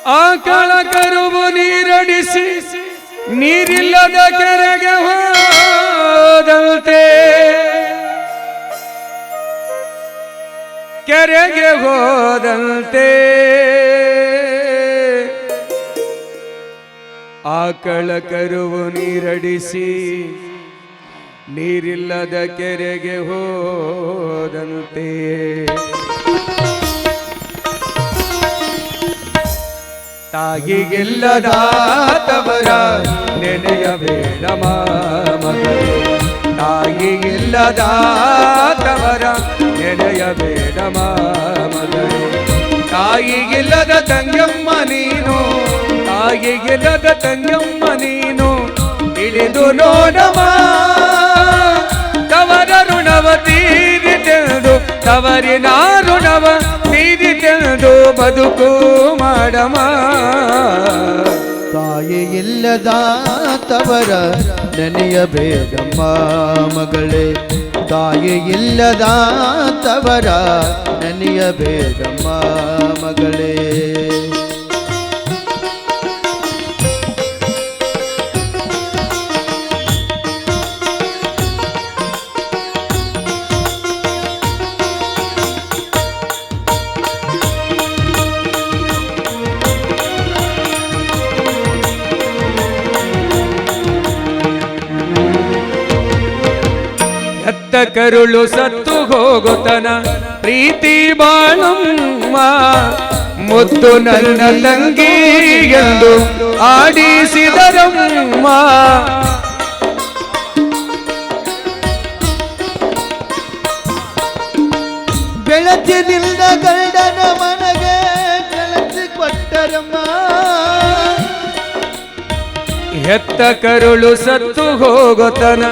ಆಕಳ ಕರುವು ನೀರಡಿಸಿ ನೀರಿಲ್ಲದ ಕೆರೆಗೆ ಹೋದಂತೆ ಕೆರೆಗೆ ಹೋದಂತೆ ಆಕಳ ಕರುವು ನೀರಡಿಸಿ ನೀರಿಲ್ಲದ ಕೆರೆಗೆ ಹೋದಂತೆ ತಾಯಿಗಿಲ್ಲದ ತವರ ನೆನೆಯಬೇಡ ಮಗಳೇ ತಾಯಿಗಿಲ್ಲದ ತವರ ನೆನೆಯಬೇಡ ಮಗಳೇ ತಾಯಿಗಿಲ್ಲದ ತಂಗಮ್ಮ ನೀನು ತಾಯಿಗಿಲ್ಲದ ತಂಗಮ್ಮ ನೀನು ತಿಳಿದು ನೋಡಮ್ಮ ತವರ ಋಣವ ತೀರಿತೆಂದು ತವರಿನ ಋಣವ ತೀರಿತೆಂದು ಬದುಕು ಮಾಡಮ ತಾಯಿ ಇಲ್ಲದ ತವರ ನೆನೆಯಬೇಡಮ್ಮ ಮಗಳೇ ತಾಯಿ ಇಲ್ಲದ ತವರ ನೆನೆಯಬೇಡಮ್ಮ ಮಗಳೇ ಹೆತ್ತ ಕರುಳು ಸತ್ತು ಹೋಗುತ್ತನ ಪ್ರೀತಿ ಬಾಳಮ್ಮ ಮುದ್ದು ನನ್ನ ತಂಗಿ ಎಂದು ಆಡಿಸಿದರಮ್ಮ ಬೆಳತಿನಿಲ್ದ ಗಂಡನ ಮನೆಗೆ ಕಳಿಸಿ ಕೊಟ್ಟರಮ್ಮ ಹೆತ್ತ ಕರುಳು ಸತ್ತು ಹೋಗುತ್ತನ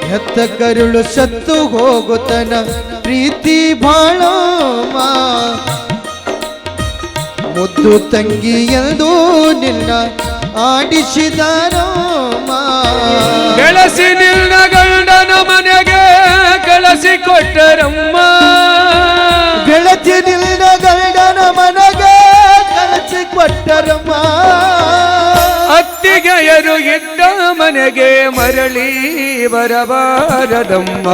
ಹೆತ್ತ ಕರುಳು ಸತ್ತು ಹೋಗುತ್ತನ ಪ್ರೀತಿ ಬಾಳಮ್ಮ ಮುದ್ದು ತಂಗಿ ಎಂದು ನಿನ್ನ ಆಡಿಸಿದಾರಮ್ಮ ಬೆಳೆಸಿ ನಿನ್ನ ಗಂಡನ ಮನೆಗೆ ಕಳಿಸಿ ಕೊಟ್ಟರಮ್ಮ ಬೆಳತಿ ನಿನ್ನ ಗಂಡನ ಮನೆಗೆ ಕಳಿಸಿ ಕೊಟ್ಟರಮ್ಮ ಅತ್ತಿಗೆಯರು ಇದ್ದ ಮನೆಗೆ ಮರಳಿ ಬರಬಾರದಮ್ಮ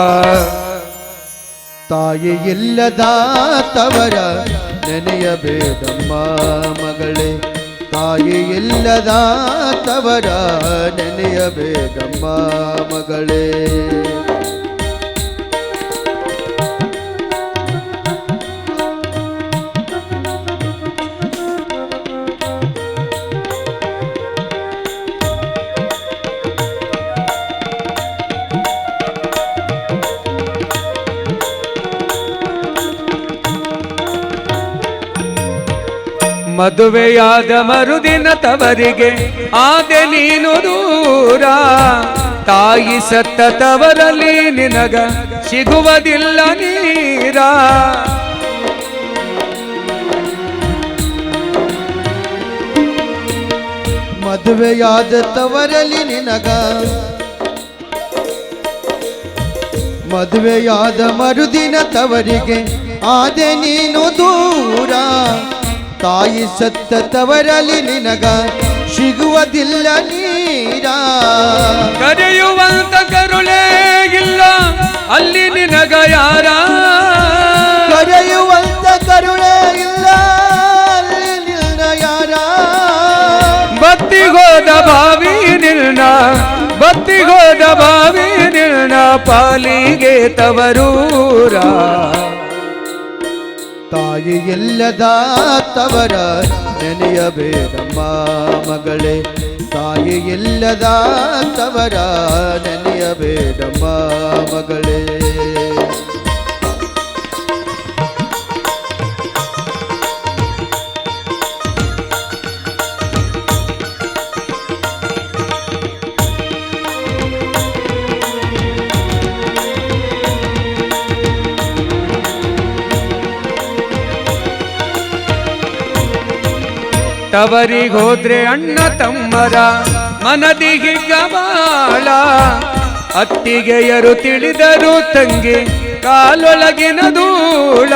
ತಾಯಿ ಇಲ್ಲದ ತವರ ನೆನೆಯಬೇಡಮ್ಮ ಮಗಳೇ ತಾಯಿ ಇಲ್ಲದ ತವರ ನೆನೆಯಬೇಡಮ್ಮ ಮಗಳೇ ಮದುವೆಯಾದ ಮರುದಿನ ತವರಿಗೆ ಆದೆ ನೀನು ದೂರ ತಾಯಿ ಸತ್ತ ತವರಲ್ಲಿ ನಿನಗ ಸಿಗುವುದಿಲ್ಲ ನೀರ ಮದುವೆಯಾದ ತವರಲ್ಲಿ ನಿನಗ ಮದುವೆಯಾದ ಮರುದಿನ ತವರಿಗೆ ಆದೆ ನೀನು ದೂರ ತಾಯಿ ಸತ್ತ ತವರಲ್ಲಿ ನಿನಗ ಸಿಗುವುದಿಲ್ಲ ನೀರ ಕರೆಯುವಂತ ಕರುಳೇ ಇಲ್ಲ ಅಲ್ಲಿ ನಿನಗ ಯಾರ ಕರೆಯುವಂತ ಕರುಳೇ ಇಲ್ಲ ಅಲ್ಲಿ ನಿನ್ನ ಯಾರ ಬತ್ತಿಗೋದ ಬಾವಿ ನಿಲ್ನ ಬತ್ತಿಗೋದ ಬಾವಿ ನಿಲ್ನ ಪಾಲಿಗೆ ತವರೂರ ತಾಯಿ ಇಲ್ಲದ ತವರ ನೆನೆಯಬೇಡಮ್ಮ ಮಗಳೇ ತಾಯಿ ಇಲ್ಲದ ತವರ ನೆನೆಯಬೇಡಮ್ಮ ಮಗಳೇ ತವರಿಗೋದ್ರೆ ಅಣ್ಣ ತಮ್ಮರ ಮನದಿ ಹಿಗ್ಗಬಾಳ ಅತ್ತಿಗೆಯರು ತಿಳಿದರು ತಂಗಿ ಕಾಲೊಳಗಿನ ಧೂಳ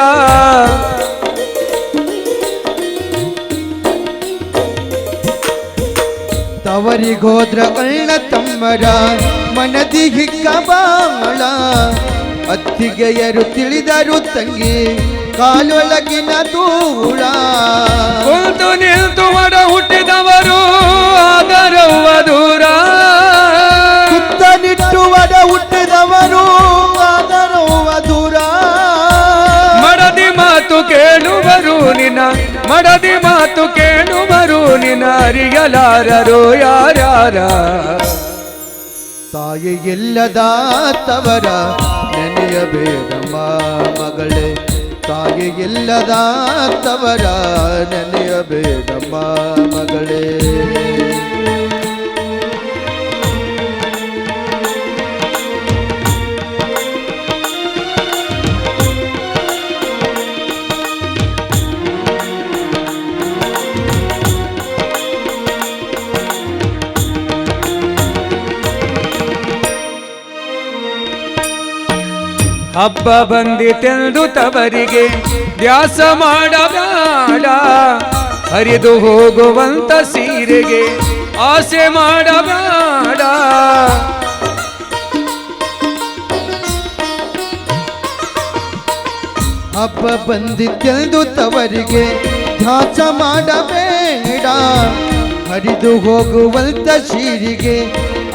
ತವರಿಗೋದ್ರ ಅಣ್ಣ ತಮ್ಮರ ಮನದಿ ಹಿಗ್ಗ ಬಾಳ ಅತ್ತಿಗೆಯರು ತಿಳಿದರು ತಂಗಿ ಕಾಲೊಳಗಿನ ಧೂಳ ಕುಂತು ನಿಲ್ತು ಮಡ ಹುಟ್ಟಿದವರು ಆದರವ್ವ ದೂರ ಸುತ್ತ ನಿಟ್ಟುವಡ ಹುಟ್ಟಿದವರು ಆದರವ್ವ ದೂರ ಮಡದಿ ಮಾತು ಕೇಳುವರು ನಿನ್ನ ಮಡದಿ ಮಾತು ಕೇಳುವರು ನಿನ್ನ ಅರಿಯಲಾರರು ಯಾರ್ಯಾರ ತಾಯಿ ಇಲ್ಲದ ತವರ ನೆನೆಯಬೇಡಮ್ಮ ಮಗಳೇ ತಾಯಿ ಇಲ್ಲದ ತವರ ನೆನೆಯಬೇಡಮ್ಮ ಮಗಳೇ ಹಬ್ಬ ಬಂದಿತೆಂದು ತವರಿಗೆ ದ್ಯಾಸ ಮಾಡಬೇಡ ಹರಿದು ಹೋಗುವಂತ ಸೀರೆಗೆ ಆಸೆ ಮಾಡಬೇಡ ಹಬ್ಬ ಬಂದಿತ್ತೆಂದು ತವರಿಗೆ ಧ್ಯಾಸ ಮಾಡಬೇಡ ಹರಿದು ಹೋಗುವಂತ ಶೀರಿಗೆ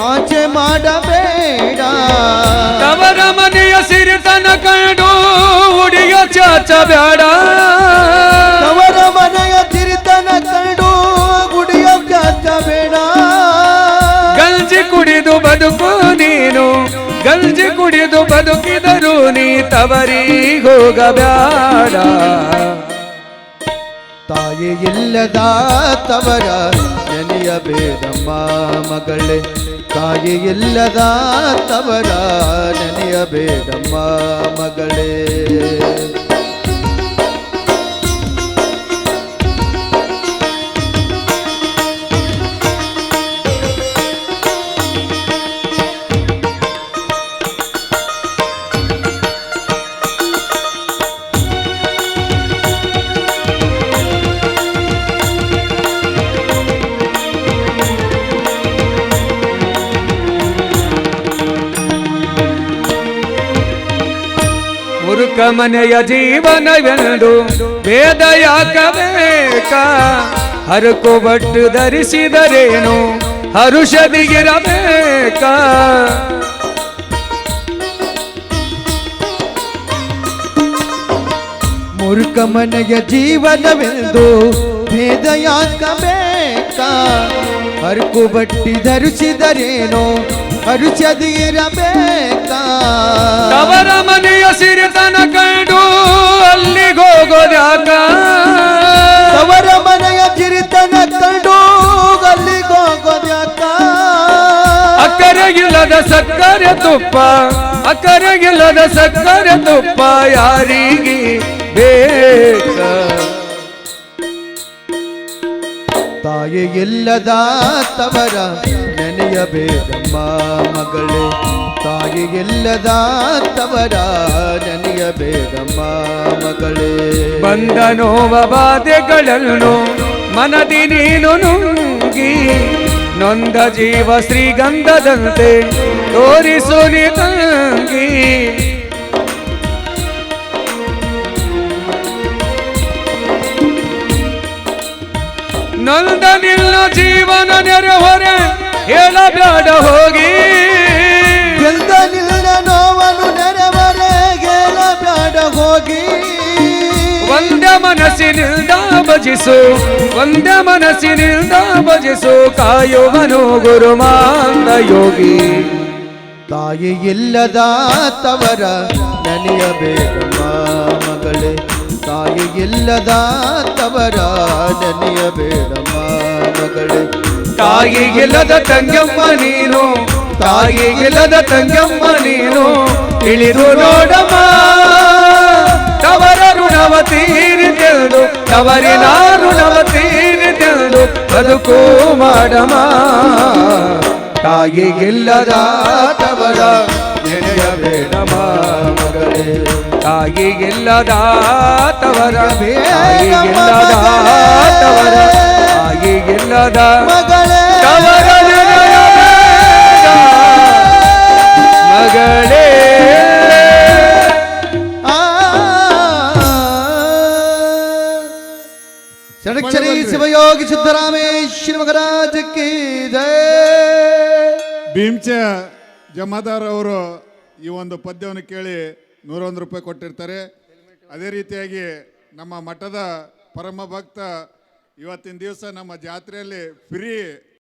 ಆಚೆ ಮಾಡಬೇಡ ತವರ ಮನೆಯ ಸಿರಿತನ ಕಂಡು ಉಡಿಯ ಚಾಚಬೇಡ ತವರ ಮನೆಯ ಸಿರಿತನ ಕಂಡು ಗುಡಿಯ ಚಾಚಬೇಡ ಗಂಜಿ ಕುಡಿದು ಬದುಕು ನೀನು ಗಂಜಿ ಕುಡಿದು ಬದುಕಿದರು ನೀ ತವರಿಗೋಗಬೇಡ ತಾಯಿ ಇಲ್ಲದ ತವರ ನೆನೆಯಬೇಡಮ್ಮ ಮಗಳೇ ತಾಯಿ ಇಲ್ಲದ ತವರ ನೆನೆಯಬೇಡಮ್ಮ ಮಗಳೇ ಮುರುಕ ಮನೆಯ ಜೀವನವೆಂದು ಭೇದ ಯಾಕಬೇಕ ಹರಕು ಬಟ್ಟು ಧರಿಸಿದರೇನು ಹರುಷದಿಗಿರಬೇಕ ಮುರುಕ ಮನೆಯ ಜೀವನವೆಂದು ಭೇದ ಯಾಕಬೇಕ ಹರಕು ಬಟ್ಟಿ ಧರಿಸಿದರೇನೋ ಹರುಷದಿರಬೇಕ ತವರ ಮನೆಯ ಸಿರಿತನ ಕಂಡು ಅಲ್ಲಿಗೋಗೋದ್ಯಾಕ ತವರ ಮನೆಯ ಜಿರಿತನ ಕಂಡು ಅಲ್ಲಿಗೋಗೋದ್ಯಾಕ ಅಕ್ಕರೆಗಿಲ್ಲದ ಸಕ್ಕರೆ ತುಪ್ಪ ಅಕ್ಕರೆಗಿಲ್ಲದ ಸಕ್ಕರೆ ತುಪ್ಪ ಯಾರಿಗೆ ಬೇಕ ತಾಯಿ ಇಲ್ಲದ ತವರ ನೆನೆಯಬೇಡಮ್ಮ ಮಗಳೇ ತಾಯಿ ಇಲ್ಲದ ತವರ ನೆನೆಯಬೇಡಮ್ಮ ಮಗಳೇ ಬಂದ ನೋವ ಬಾಧೆಗಳನ್ನು ಮನದಿ ನೀನು ನುಂಗಿ ನೊಂದ ಜೀವ ಶ್ರೀಗಂಧದಂತೆ ತೋರಿಸು ನಿ ತಂಗಿ ನೊಂದ ನಿಲ್ಲ ಜೀವನ ನೆರೆಹೊರೆ ಹೇಳಬೇಡ ಹೋಗಿ ಗೆಲ್ದ ನಿಲ್ಲ ನೋವನು ನೆರೆವರೆ ಹೇಳಬೇಡ ಹೋಗಿ ಒಂದೇ ಮನಸ್ಸಿನಿಂದ ಭಜಿಸು ಒಂದೇ ಮನಸ್ಸಿನಿಂದ ಭಜಿಸು ಕಾಯುವನು ಗುರುಮಾಂದ ಯೋಗಿ ತಾಯಿ ಇಲ್ಲದ ತವರ ನೆನೆಯಬೇಡಮ್ಮ ಮಗಳೇ ತಾಯಿ ಇಲ್ಲದ ತವರ ನೆನೆಯಬೇಡಮ್ಮ ಮಗಳೇ ತಾಯಿಗಿಲ್ಲದ ತಂಗಮ್ಮ ನೀನು ತಾಯಿಗಿಲ್ಲದ ತಂಗಮ್ಮ ನೀನು ತಿಳಿದು ನೋಡಮ್ಮ ತವರ ಋಣವ ತೀರಿದೆಂದು ತವರಿನ ಋಣವ ತೀರಿದೆಂದು ಬದುಕು ಮಾಡಮ್ಮ ತಾಯಿಗಿಲ್ಲದ ತವರ ನೆನೆಯಬೇಡಮ್ಮ ಮಗಳೇ ತಾಯಿಗಿಲ್ಲದ ತವರ ತಾಯಿಗಿಲ್ಲದ ತವರ ತಾಯಿಗಿಲ್ಲದ ಮಗಳೇ ತವರ ಶ್ರೀ ಶಿವಯೋಗಿ ಸಿದ್ದರಾಮೇಶ್ವರ ಮಹಾರಾಜಕ್ಕೆ ಜಯ. ಭೀಮ್ಚ ಜಮಾದಾರ್ ಅವರು ಈ ಒಂದು ಪದ್ಯವನ್ನು ಕೇಳಿ 101 ರೂಪಾಯಿ ಕೊಟ್ಟಿರ್ತಾರೆ. ಅದೇ ರೀತಿಯಾಗಿ ನಮ್ಮ ಮಠದ ಪರಮ ಭಕ್ತ ಇವತ್ತಿನ ದಿವಸ ನಮ್ಮ ಜಾತ್ರೆಯಲ್ಲಿ ಫ್ರೀ